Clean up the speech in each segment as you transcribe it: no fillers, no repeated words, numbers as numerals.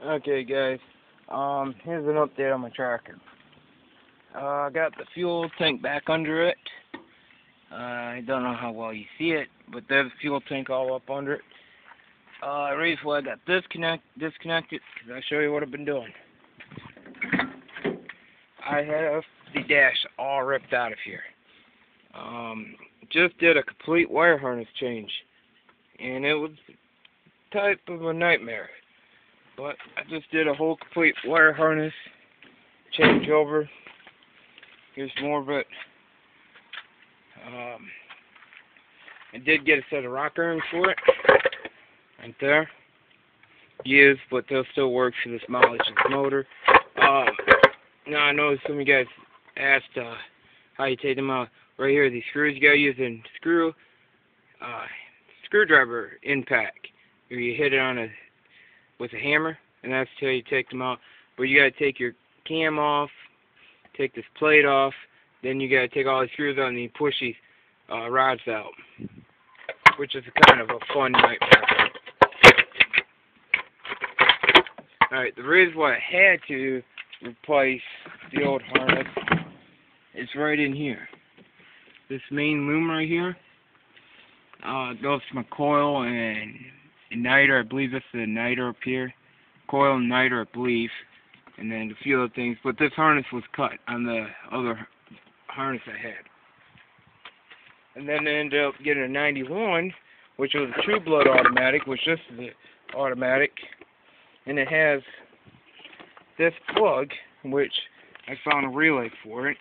Okay, guys. Here's an update on my tractor. I got the fuel tank back under it. I don't know how well you see it, but there's a fuel tank all up under it. The reason why I got disconnected, because I'll show you what I've been doing. I have the dash all ripped out of here. Just did a complete wire harness change, and it was type of a nightmare. But I just did a whole complete wire harness changeover. Here's more of it. I did get a set of rock arms for it, right there. Used, but they'll still work for this mileage of the motor. Now I know some of you guys asked how you take them out. Right here, these screws you gotta use a screwdriver impact. Or you hit it on with a hammer, and that's how you take them out. But you gotta take your cam off, take this plate off, then you gotta take all the screws out and you push these rods out, which is kind of a fun nightmare. Alright, the reason why I had to replace the old harness is right in here. This main loom right here goes to my coil and niter. I believe this is a niter up here. Coil and niter, I believe. And then a few other things. But this harness was cut on the other harness I had. And then I ended up getting a 91, which was a True Blood automatic, which this is the automatic. And it has this plug, which I found a relay for it.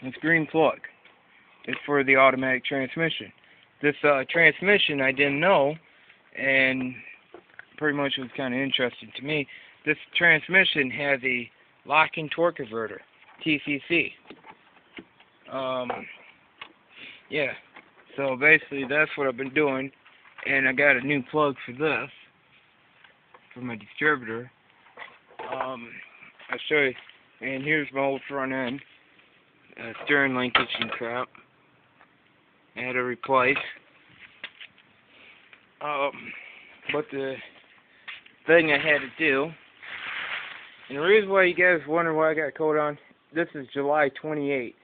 This green plug. It's for the automatic transmission. This transmission I didn't know, and pretty much was kind of interesting to me. This transmission has a lock-in torque converter, TCC. Yeah. So basically, that's what I've been doing, and I got a new plug for this, for my distributor. I'll show you. And here's my old front end, steering linkage and crap. I had to replace. But the thing I had to do, and the reason why you guys wonder why I got a coat on, this is July 28th,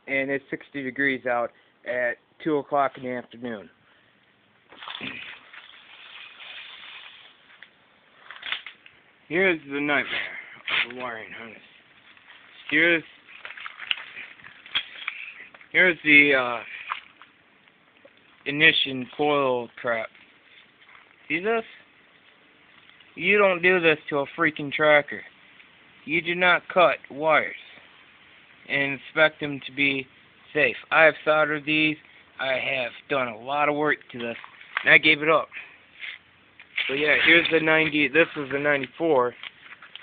and it's 60 degrees out at 2 o'clock in the afternoon. Here's the nightmare of the wiring harness. Here's the ignition coil trap. See this? You don't do this to a freaking tracker. You do not cut wires and expect them to be safe. I have soldered these. I have done a lot of work to this, and I gave it up. So yeah, here's the 90. This was the 94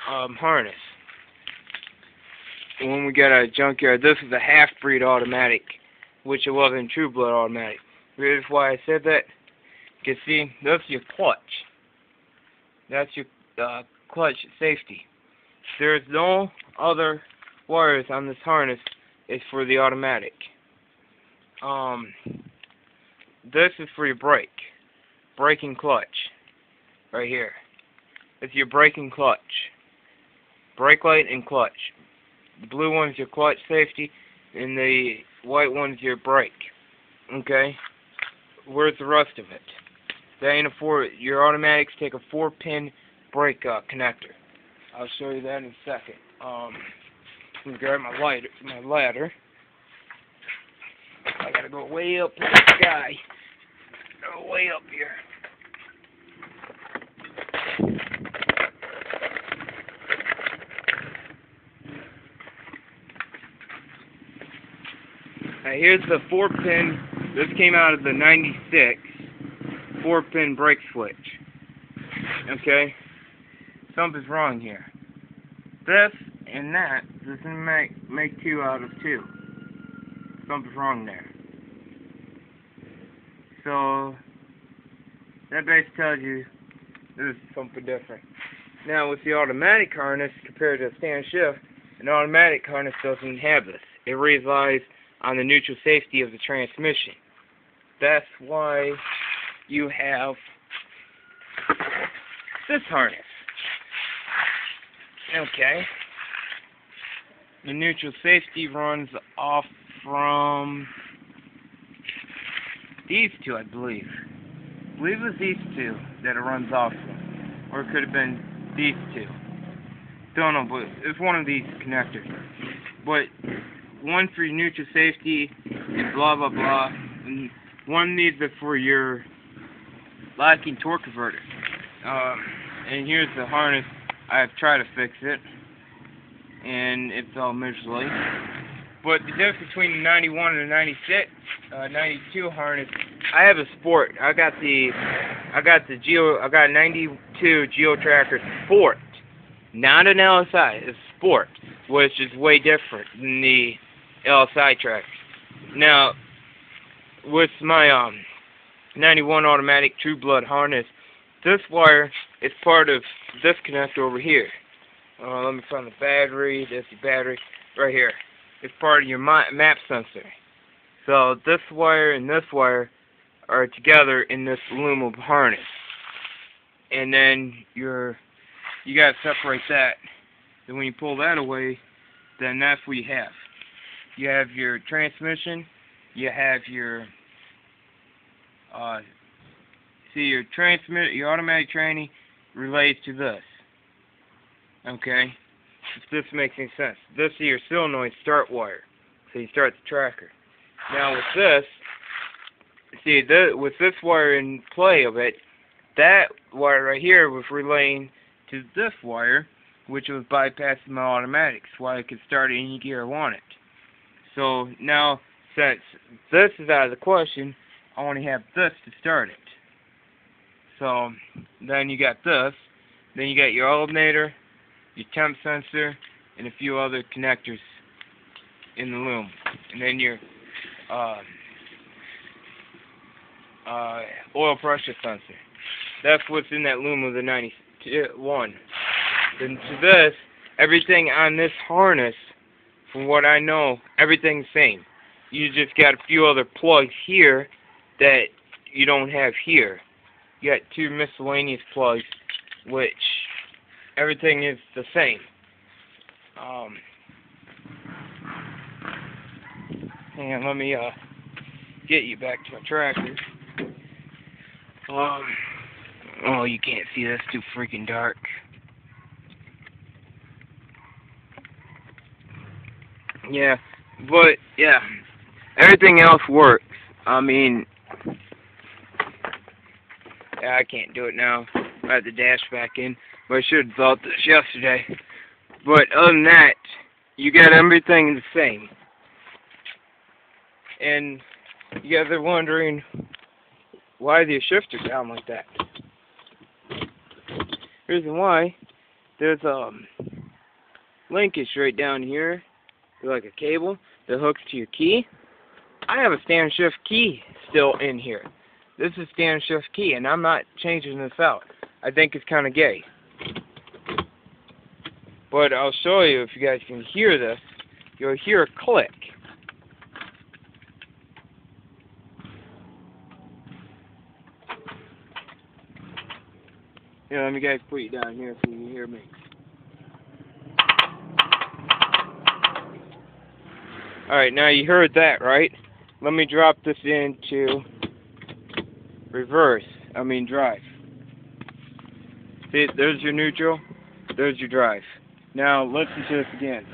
harness. And when we got out of junkyard, this is a half-breed automatic, which it wasn't True Blood automatic. Here's why I said that. You can see, that's your clutch. That's your clutch safety. There's no other wires on this harness. It's for the automatic. This is for your brake. Braking clutch. Right here. It's your braking clutch. Brake light and clutch. The blue one's your clutch safety, and the white one's your brake. Okay? Where's the rest of it? That ain't your automatics take a 4-pin brake connector. I'll show you that in a second. I'm gonna grab my ladder. I gotta go way up in the sky. Go way up here. Now here's the 4-pin. This came out of the 96 4-pin brake switch. Okay? Something's wrong here. This and that doesn't make 2 out of 2. Something's wrong there. So that basically tells you there's something different. Now with the automatic harness compared to a stand shift, an automatic harness doesn't have this. It relies on the neutral safety of the transmission. That's why you have this harness. Okay. The neutral safety runs off from these two, I believe. I believe it was these two that it runs off from. Or it could have been these two. Don't know, but it's one of these connectors. But one for your neutral safety and blah blah blah. And one needs it for your lacking torque converter. And here's the harness. I've tried to fix it, and it's all miserably. But the difference between the 91 and the 92 harness, I have a Sport. I got 92 Geo Tracker Sport, not an LSI. It's Sport, which is way different than the LSI tracker. Now, with my 91 automatic True Blood harness, this wire is part of this connector over here. Let me find the battery. That's the battery right here. It's part of your map sensor. So this wire and this wire are together in this aluminum harness, and then you gotta separate that. Then when you pull that away, then that's what you have. You have your transmission. You have your your automatic tranny relates to this. Okay? If this makes any sense. This is your solenoid start wire. So you start the tracker. Now with this, with this wire in play of it, that wire right here was relaying to this wire, which was bypassing my automatics, so I could start any gear I wanted. So now, since this is out of the question, I only have this to start it. So then you got this, then you got your alternator, your temp sensor, and a few other connectors in the loom, and then your oil pressure sensor. That's what's in that loom of the 91. Then to this, everything on this harness, from what I know, everything's the same. You just got a few other plugs here that you don't have here. You got two miscellaneous plugs, which everything is the same. Hang on, let me get you back to my tracker. Oh, you can't see, that's too freaking dark. Yeah, but yeah, everything else works. I mean, yeah, I can't do it now. I have the dash back in, but I should have thought this yesterday. But other than that, you got everything the same. And you guys are wondering why the shifter down like that. Reason why, there's a linkage right down here, like a cable that hooks to your key. I have a stand shift key still in here. This is stand shift key, and I'm not changing this out. I think it's kind of gay. But I'll show you if you guys can hear this. You'll hear a click. Here, let me guys put you down here so you can hear me. Alright, now you heard that, right? Let me drop this into drive. See, there's your neutral, there's your drive. Now, listen to this again.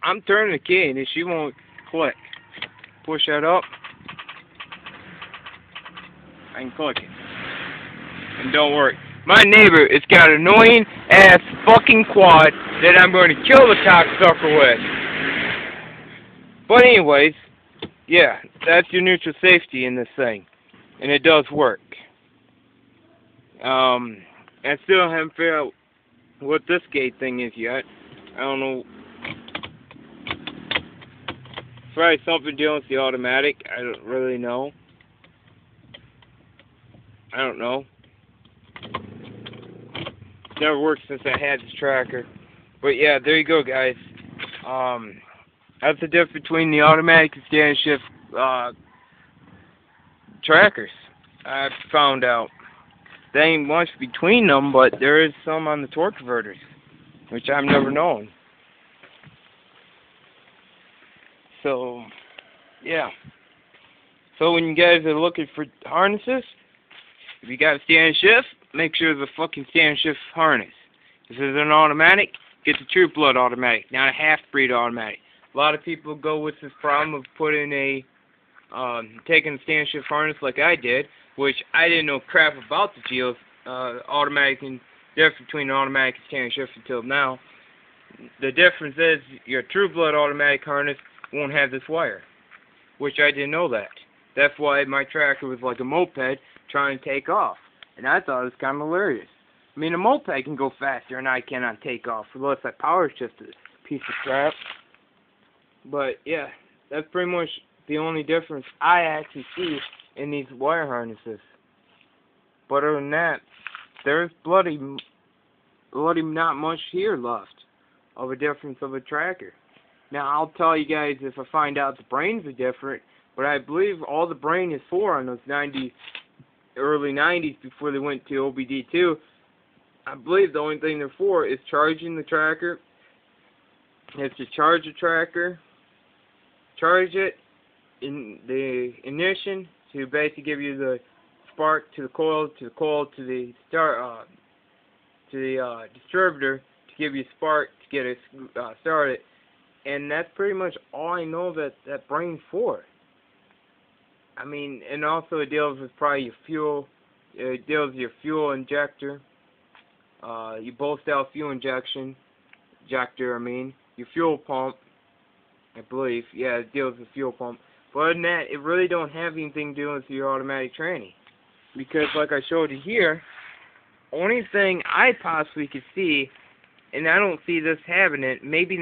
I'm turning the key and she won't click. Push that up. I can click it. And don't worry. My neighbor has got an annoying ass fucking quad that I'm going to kill the cocksucker with. But anyways, yeah, that's your neutral safety in this thing. And it does work. I still haven't figured out what this gate thing is yet. I don't know. Probably something dealing with the automatic. I don't really know. I don't know. It's never worked since I had this tracker. But yeah, there you go, guys. That's the difference between the automatic and stand shift trackers. I found out. There ain't much between them, but there is some on the torque converters, which I've never known. So, yeah. So when you guys are looking for harnesses, if you got a stand shift, make sure it's a fucking stand shift harness. If it's an automatic, get the True Blood automatic, not a half-breed automatic. A lot of people go with this problem of putting a, taking a stand shift harness like I did, which I didn't know crap about the Geos, automatic and difference between an automatic and stand shift until now. The difference is your True Blood automatic harness won't have this wire, which I didn't know that. That's why my tracker was like a moped trying to take off, and I thought it was kind of hilarious. I mean, a moped can go faster than I can on takeoff, unless I power shift this piece of crap. But yeah, that's pretty much the only difference I actually see in these wire harnesses. But other than that, there's bloody not much here left of a difference of a tracker. Now, I'll tell you guys if I find out the brains are different, but I believe all the brain is for on those early 90s before they went to OBD2, I believe the only thing they're for is charging the tracker. It's to charge the tracker, charge it in the ignition to basically give you the spark to the coil, to the distributor to give you spark to get it started. And that's pretty much all I know that brain's for. I mean, and also it deals with probably your fuel. It deals with your fuel injector. Your bolt style fuel injector. Your fuel pump. I believe, yeah, it deals with fuel pump. But other than that, it really don't have anything to do with your automatic tranny. Because like I showed you here, only thing I possibly could see, and I don't see this having it, maybe the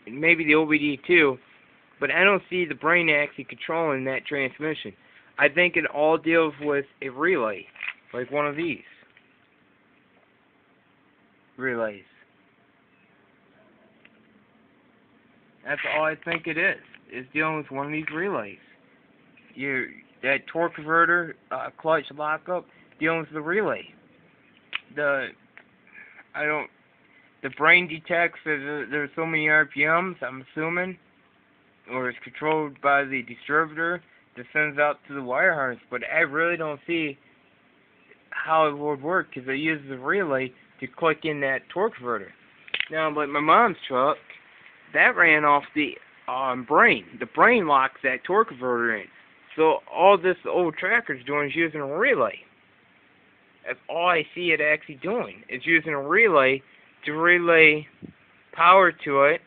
OBD2, but I don't see the brain actually controlling that transmission. I think it all deals with a relay, like one of these relays. That's all I think it is. It's dealing with one of these relays. That torque converter, clutch lockup, dealing with the relay. The brain detects that there's so many RPMs, I'm assuming, or it's controlled by the distributor that sends out to the wire harness. But I really don't see how it would work because it uses a relay to click in that torque converter. Now, like my mom's truck, that ran off the brain. The brain locks that torque converter in. So all this old tracker's doing is using a relay. That's all I see it actually doing. It's using a relay to relay power to it,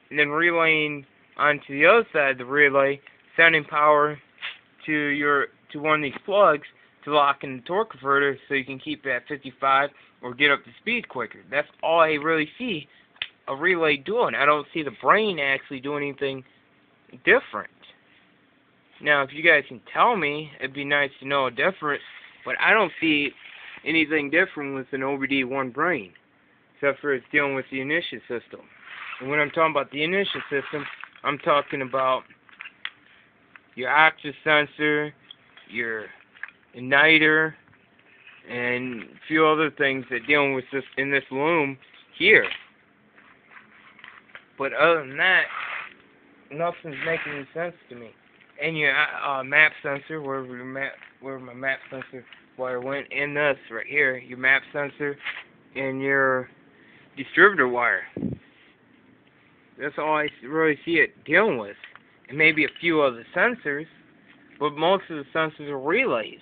and then relaying onto the other side of the relay, sending power to one of these plugs to lock in the torque converter so you can keep it at 55 or get up to speed quicker. That's all I really see a relay doing. I don't see the brain actually doing anything different. Now, if you guys can tell me, it'd be nice to know a difference, but I don't see anything different with an OBD1 brain, except for it's dealing with the ignition system. And when I'm talking about the ignition system, I'm talking about your octave sensor, your igniter, and a few other things that dealing with this in this loom here. But other than that, nothing's making any sense to me. And your map sensor, where my map sensor wire went, and this right here, your map sensor and your distributor wire. That's all I really see it dealing with. And maybe a few other sensors, but most of the sensors are relays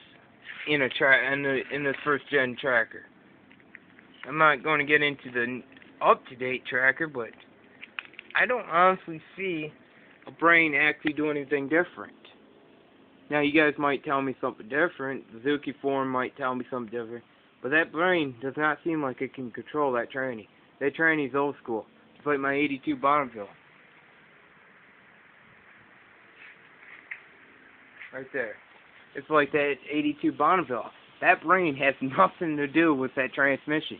in this first gen tracker. I'm not going to get into the up-to-date tracker, but I don't honestly see a brain actually do anything different. Now, you guys might tell me something different. The Zuki forum might tell me something different. But that brain does not seem like it can control that tranny. That tranny's old school. It's like my 82 Bonneville. Right there. It's like that 82 Bonneville. That brain has nothing to do with that transmission.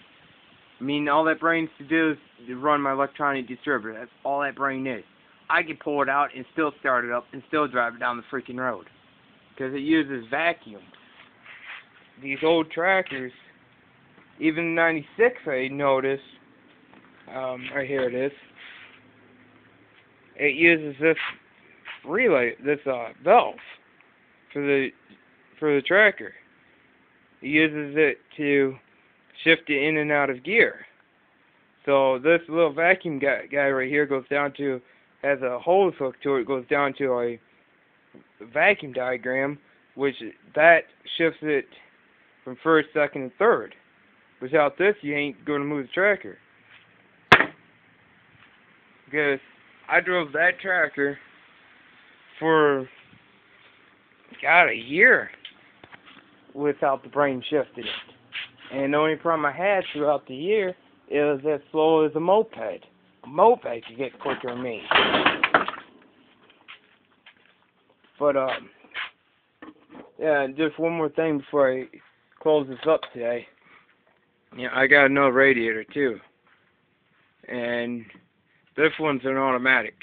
I mean, all that brain's to do is to run my electronic distributor. That's all that brain is. I can pull it out and still start it up and still drive it down the freaking road. because it uses vacuum. These old tractors, even the 96 I noticed, right here it is, it uses this relay, this valve for the tracker. It uses it to shift it in and out of gear. So this little vacuum guy right here goes down to, has a hose hook to it, goes down to a vacuum diagram, which that shifts it from first, second, and third. Without this, you ain't going to move the tracker. Because I drove that tracker for, God, a year without the brain shifting it. And the only problem I had throughout the year is as slow as a moped. A moped could get quicker than me. But, yeah, just one more thing before I close this up today. Yeah, I got another radiator too. And this one's an automatic.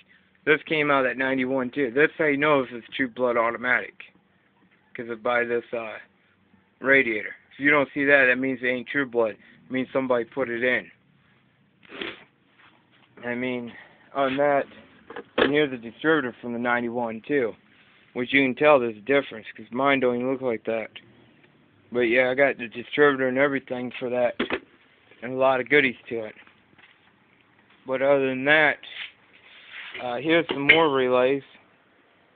This came out at 91 too. This how you know if it's True Blood automatic. Because it's by this radiator. If you don't see that, that means it ain't True Blood. It means somebody put it in. I mean, on that, and here's the distributor from the 91 too. Which you can tell there's a difference, because mine don't even look like that. But yeah, I got the distributor and everything for that, and a lot of goodies to it. But other than that, here's some more relays.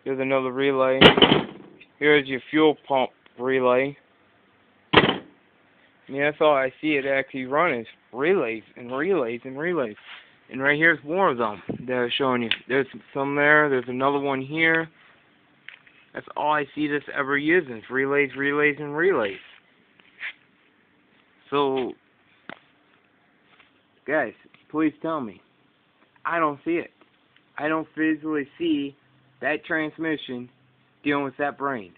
Here's another relay. Here's your fuel pump relay. I mean, that's all I see it actually run is relays and relays and relays. And right here's more of them that I'm showing you. There's some there. There's another one here. That's all I see this ever using is relays, relays, and relays. So, guys, please tell me. I don't see it. I don't visually see that transmission dealing with that brain.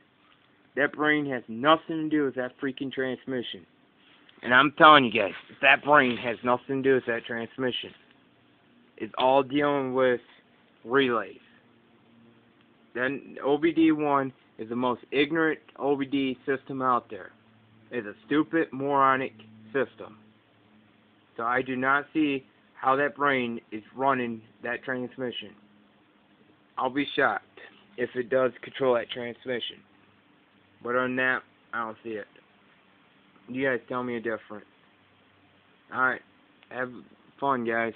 That brain has nothing to do with that freaking transmission. And I'm telling you guys, that brain has nothing to do with that transmission. It's all dealing with relays. Then OBD1 is the most ignorant OBD system out there. It's a stupid, moronic system. So I do not see how that brain is running that transmission. I'll be shocked if it does control that transmission. But other than that, I don't see it. You guys tell me a different. Alright, have fun, guys.